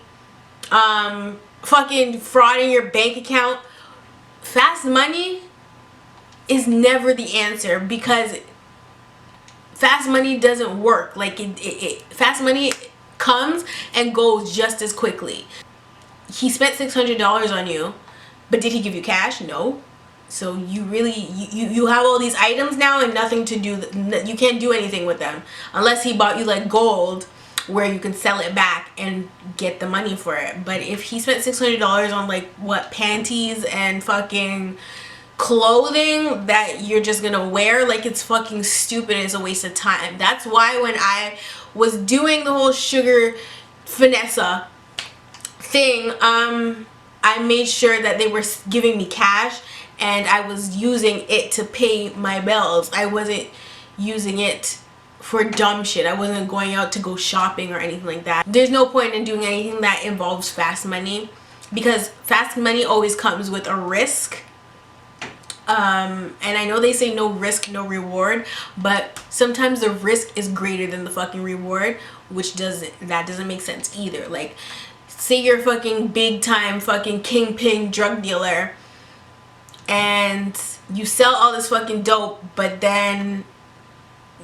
fucking frauding your bank account. Fast money is never the answer, because fast money doesn't work. Like fast money comes and goes just as quickly. He spent $600 on you, but did he give you cash? No. So you really you have all these items now and nothing to do. You can't do anything with them unless he bought you like gold, where you can sell it back and get the money for it. But if he spent $600 on like what, panties and fucking clothing that you're just gonna wear, like, it's fucking stupid. It's a waste of time. That's why when I was doing the whole sugar finessa thing, I made sure that they were giving me cash, and I was using it to pay my bills. I wasn't using it for dumb shit. I wasn't going out to go shopping or anything like that. There's no point in doing anything that involves fast money, because fast money always comes with a risk. And I know they say no risk, no reward, but sometimes the risk is greater than the fucking reward, which doesn't make sense either. Like, say you're a fucking big time fucking kingpin drug dealer and you sell all this fucking dope, but then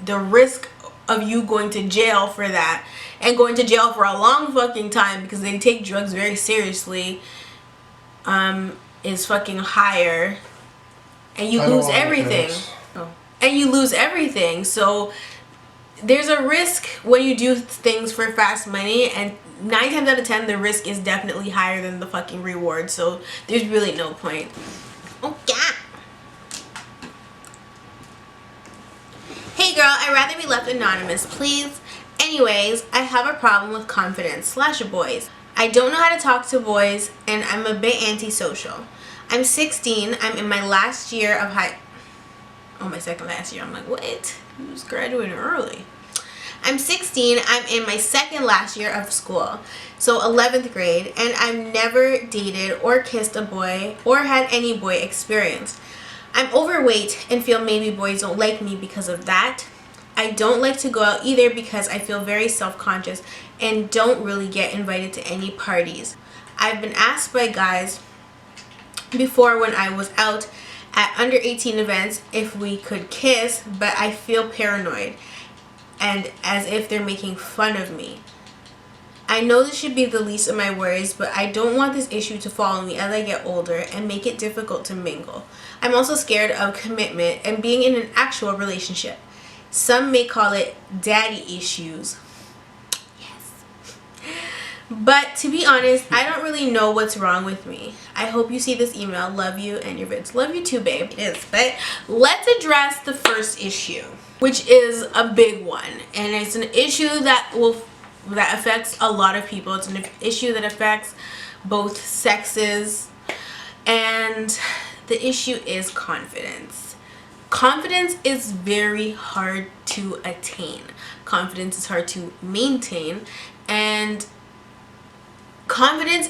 the risk of you going to jail for that, and going to jail for a long fucking time because they take drugs very seriously, is fucking higher, and you lose everything. And you lose everything. So there's a risk when you do things for fast money, and 9 times out of 10 the risk is definitely higher than the fucking reward. So there's really no point. Oh yeah. Hey girl, I'd rather be left anonymous, please. Anyways, I have a problem with confidence / boys. I don't know how to talk to boys, and I'm a bit antisocial. I'm 16. I'm in my last year of my second last year. I'm like, what? You just graduated early. I'm 16. I'm in my second last year of school, so 11th grade, and I've never dated or kissed a boy or had any boy experience. I'm overweight and feel maybe boys don't like me because of that. I don't like to go out either because I feel very self-conscious and don't really get invited to any parties. I've been asked by guys before when I was out at under 18 events if we could kiss, but I feel paranoid and as if they're making fun of me. I know this should be the least of my worries, but I don't want this issue to follow me as I get older and make it difficult to mingle. I'm also scared of commitment and being in an actual relationship. Some may call it daddy issues. Yes. But to be honest, I don't really know what's wrong with me. I hope you see this email. Love you and your vids. Love you too, babe. It is. But let's address the first issue, which is a big one. And it's an issue that affects a lot of people. It's an issue that affects both sexes, and the issue is confidence. Confidence is very hard to attain. Confidence is hard to maintain, and confidence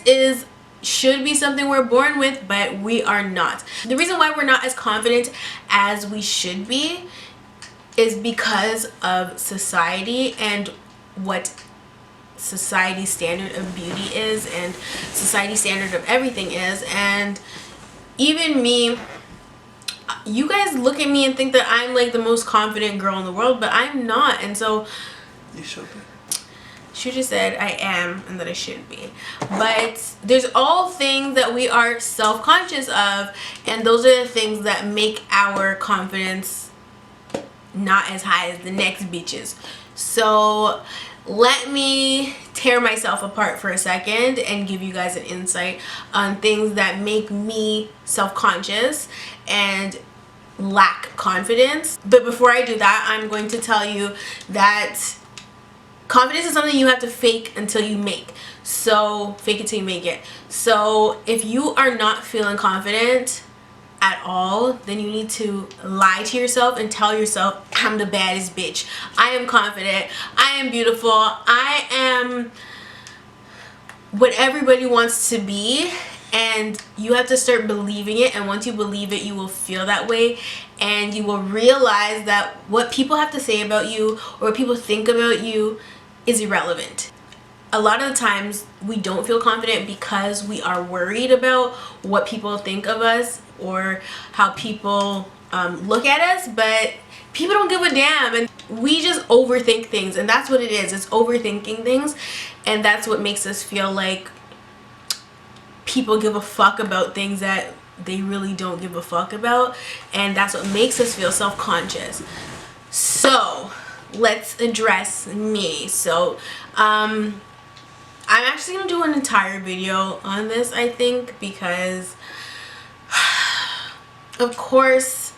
should be something we're born with, but we are not. The reason why we're not as confident as we should be is because of society and what society's standard of beauty is and society's standard of everything is. And even me, you guys look at me and think that I'm like the most confident girl in the world, but I'm not. And so You should be. she just said I am and that I should be. But there's all things that we are self-conscious of, and those are the things that make our confidence not as high as the next bitches. So let me tear myself apart for a second and give you guys an insight on things that make me self-conscious and lack confidence. But before I do that, I'm going to tell you that confidence is something you have to fake until you make. So fake it till you make it. So if you are not feeling confident at all, then you need to lie to yourself and tell yourself, I'm the baddest bitch. I am confident. I am beautiful. I am what everybody wants to be. And you have to start believing it, and once you believe it, you will feel that way, and you will realize that what people have to say about you or what people think about you is irrelevant. A lot of the times we don't feel confident because we are worried about what people think of us or how people look at us, but people don't give a damn, and we just overthink things, and that's what it is. It's overthinking things, and that's what makes us feel like people give a fuck about things that they really don't give a fuck about, and that's what makes us feel self-conscious. So let's address me. So I'm actually gonna do an entire video on this, I think, because of course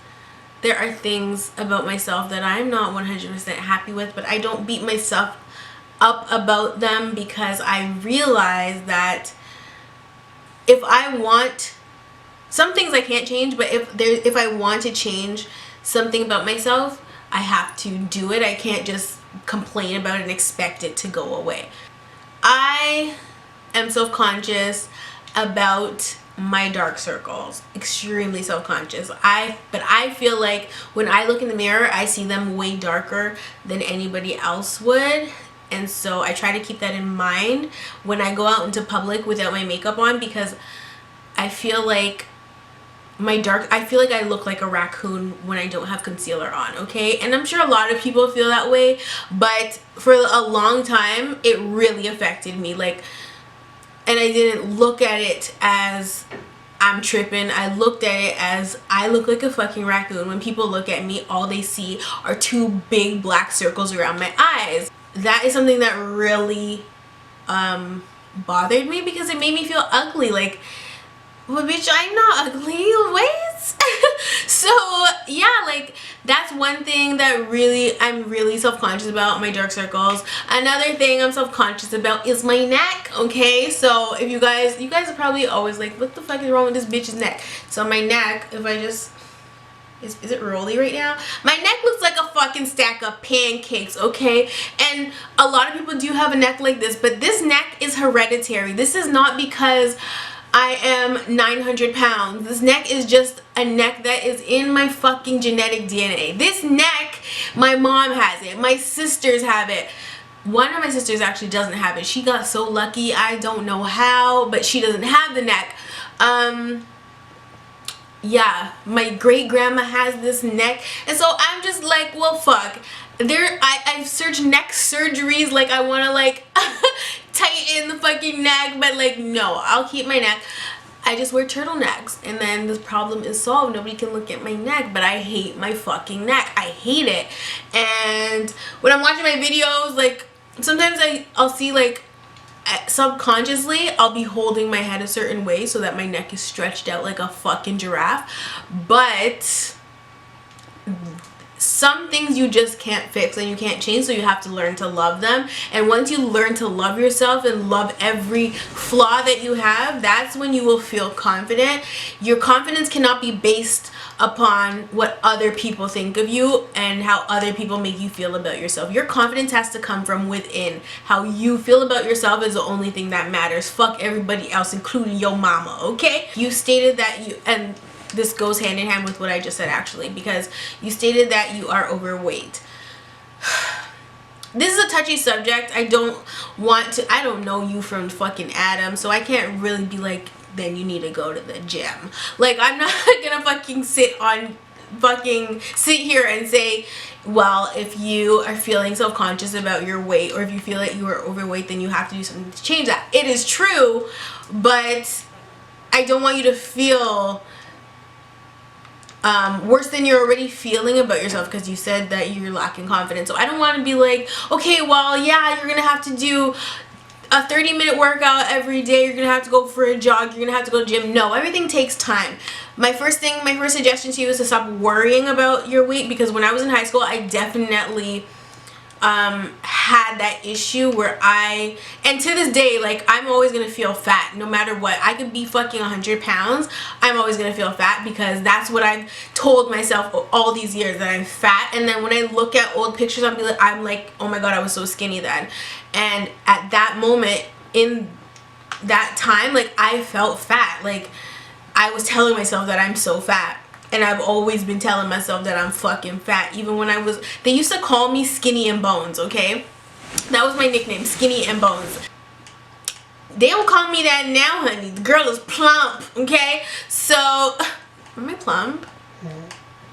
there are things about myself that I'm not 100% happy with, but I don't beat myself up about them because I realize that if I want, some things I can't change, but if I want to change something about myself, I have to do it. I can't just complain about it and expect it to go away. I am self-conscious about my dark circles, extremely self-conscious. But I feel like when I look in the mirror, I see them way darker than anybody else would. And so I try to keep that in mind when I go out into public without my makeup on, because I feel like I feel like I look like a raccoon when I don't have concealer on, okay? And I'm sure a lot of people feel that way, but for a long time it really affected me, like, and I didn't look at it as I'm tripping. I looked at it as I look like a fucking raccoon. When people look at me, all they see are 2 big black circles around my eyes. That is something that really bothered me because it made me feel ugly. Like, well, bitch, I'm not ugly. Wait. So yeah, like, that's one thing that I'm really self-conscious about, my dark circles. Another thing I'm self-conscious about is my neck, okay? So if you guys are probably always like, what the fuck is wrong with this bitch's neck? So my neck, if I just, is it rolly right now? My neck looks like a fucking stack of pancakes, okay? And a lot of people do have a neck like this, but this neck is hereditary. This is not because I am 900 pounds. This neck is just a neck that is in my fucking genetic DNA. This neck, my mom has it. My sisters have it. One of my sisters actually doesn't have it. She got so lucky. I don't know how, but she doesn't have the neck. Yeah, my great grandma has this neck. And so I'm just like, well, fuck. I've searched neck surgeries, like I want to like tighten the fucking neck, but like no, I'll keep my neck. I just wear turtlenecks and then this problem is solved. Nobody can look at my neck, but I hate my fucking neck. I hate it. And when I'm watching my videos, like sometimes I'll see like subconsciously I'll be holding my head a certain way so that my neck is stretched out like a fucking giraffe, but some things you just can't fix and you can't change, so you have to learn to love them. And once you learn to love yourself and love every flaw that you have, that's when you will feel confident. Your confidence cannot be based upon what other people think of you and how other people make you feel about yourself. Your confidence has to come from within. How you feel about yourself is the only thing that matters. Fuck everybody else, including your mama, okay? You stated that and this goes hand in hand with what I just said actually, because you stated that you are overweight. This is a touchy subject. I don't know you from fucking Adam, so I can't really be like, then you need to go to the gym. Like, I'm not gonna fucking sit here and say, well, if you are feeling self-conscious about your weight, or if you feel that you are overweight, then you have to do something to change that. It is true, but I don't want you to feel worse than you're already feeling about yourself because you said that you're lacking confidence. So I don't want to be like, okay, well, yeah, you're gonna have to do a 30-minute workout every day, you're gonna have to go for a jog, you're gonna have to go to the gym. No, everything takes time. My first suggestion to you is to stop worrying about your weight, because when I was in high school, I definitely had that issue where and to this day, like, I'm always gonna feel fat no matter what. I could be fucking 100 pounds, I'm always gonna feel fat because that's what I've told myself all these years, that I'm fat. And then when I look at old pictures, I'm like, oh my god, I was so skinny then. And at that moment in that time, like, I felt fat. Like, I was telling myself that I'm so fat. And I've always been telling myself that I'm fucking fat. Even when they used to call me Skinny and Bones, okay? That was my nickname, Skinny and Bones. They don't call me that now, honey. The girl is plump, okay? So, am I plump?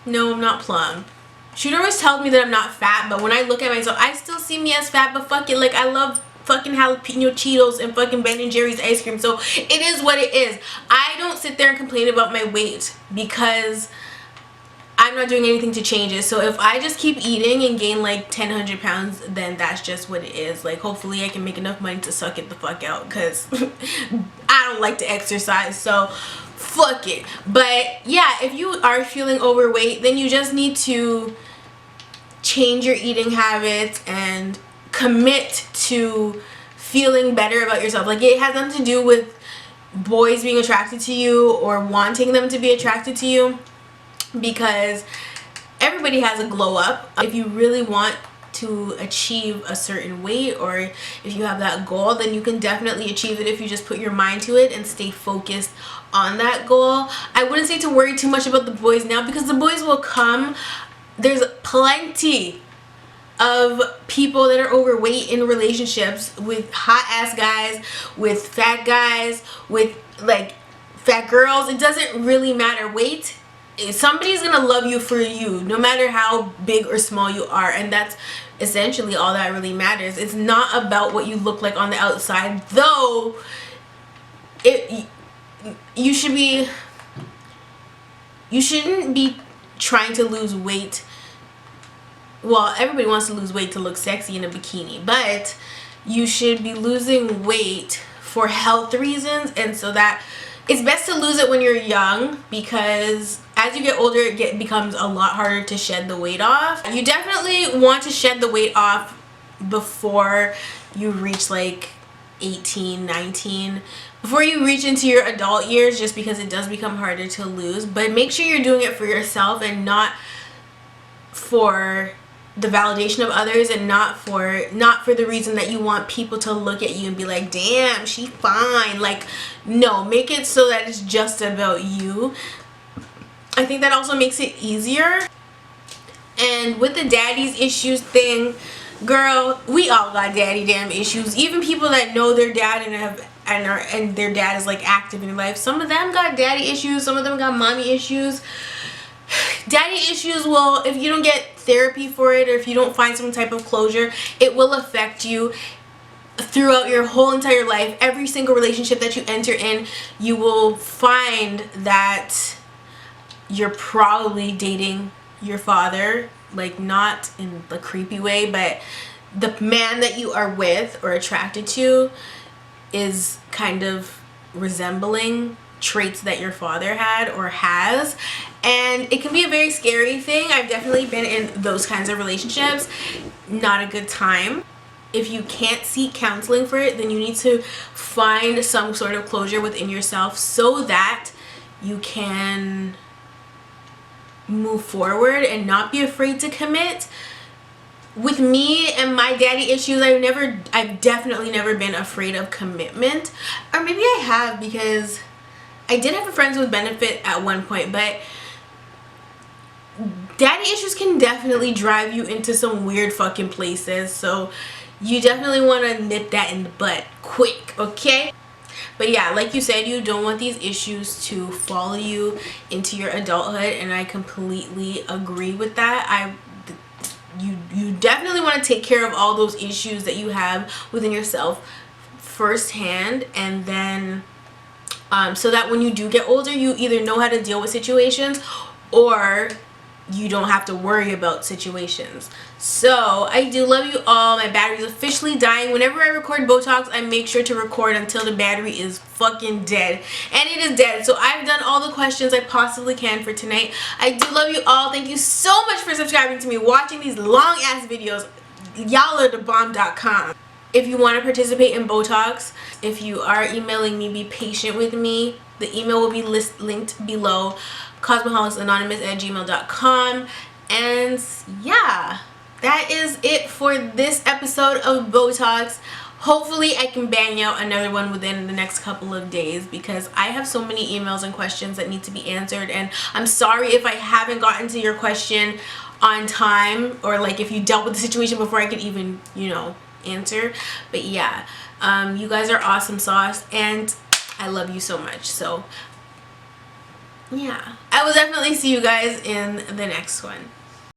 No, I'm not plump. She'd always tell me that I'm not fat, but when I look at myself, I still see me as fat, but fuck it, like, I love fucking jalapeno Cheetos and fucking Ben & Jerry's ice cream, so it is what it is. I don't sit there and complain about my weight because I'm not doing anything to change it. So if I just keep eating and gain like 100 pounds, then that's just what it is. Like, hopefully I can make enough money to suck it the fuck out, because I don't like to exercise, so fuck it. But yeah, if you are feeling overweight, then you just need to change your eating habits and commit to feeling better about yourself. Like, it has nothing to do with boys being attracted to you or wanting them to be attracted to you, because everybody has a glow up. If you really want to achieve a certain weight, or if you have that goal, then you can definitely achieve it if you just put your mind to it and stay focused on that goal. I wouldn't say to worry too much about the boys now, because the boys will come. There's plenty of people that are overweight in relationships with hot ass guys, with fat guys, with like fat girls, it doesn't really matter. Weight, somebody's gonna love you for you, no matter how big or small you are, and that's essentially all that really matters. It's not about what you look like on the outside, though. You shouldn't be trying to lose weight. Well, everybody wants to lose weight to look sexy in a bikini, but you should be losing weight for health reasons, and so that it's best to lose it when you're young, because as you get older it becomes a lot harder to shed the weight off. You definitely want to shed the weight off before you reach like 18, 19, before you reach into your adult years, just because it does become harder to lose. But make sure you're doing it for yourself and not for the validation of others, and not for the reason that you want people to look at you and be like, damn, she fine. Like, no, make it so that it's just about you. I think that also makes it easier. And with the daddy's issues thing, girl, we all got daddy damn issues. Even people that know their dad and their dad is like active in their life, some of them got daddy issues, some of them got mommy issues. Daddy issues will, if you don't get therapy for it, or if you don't find some type of closure, it will affect you throughout your whole entire life. Every single relationship that you enter in, you will find that you're probably dating your father, like not in the creepy way, but the man that you are with or attracted to is kind of resembling traits that your father had or has, and it can be a very scary thing. I've definitely been in those kinds of relationships. Not a good time. If you can't seek counseling for it, then you need to find some sort of closure within yourself so that you can move forward and not be afraid to commit. With me and my daddy issues, I've definitely never been afraid of commitment. Or maybe I have, because I did have a friends with benefit at one point, but daddy issues can definitely drive you into some weird fucking places. So you definitely want to nip that in the butt quick, okay? But yeah, like you said, you don't want these issues to follow you into your adulthood, and I completely agree with that. You definitely want to take care of all those issues that you have within yourself firsthand, and then so that when you do get older, you either know how to deal with situations or you don't have to worry about situations. So I do love you all. My battery is officially dying. Whenever I record Botox, I make sure to record until the battery is fucking dead, and it is dead. So I've done all the questions I possibly can for tonight. I do love you all. Thank you so much for subscribing to me, watching these long ass videos. Y'all are the bomb.com. If you want to participate in Botox, if you are emailing me, be patient with me. The email will be linked below, COSMEHOLICSANONYMOUS@gmail.com. And yeah, that is it for this episode of Botox. Hopefully I can bang out another one within the next couple of days, because I have so many emails and questions that need to be answered, and I'm sorry if I haven't gotten to your question on time, or like if you dealt with the situation before I could even, you know, answer. But yeah, you guys are awesome sauce, and I love you so much. So yeah, I will definitely see you guys in the next one.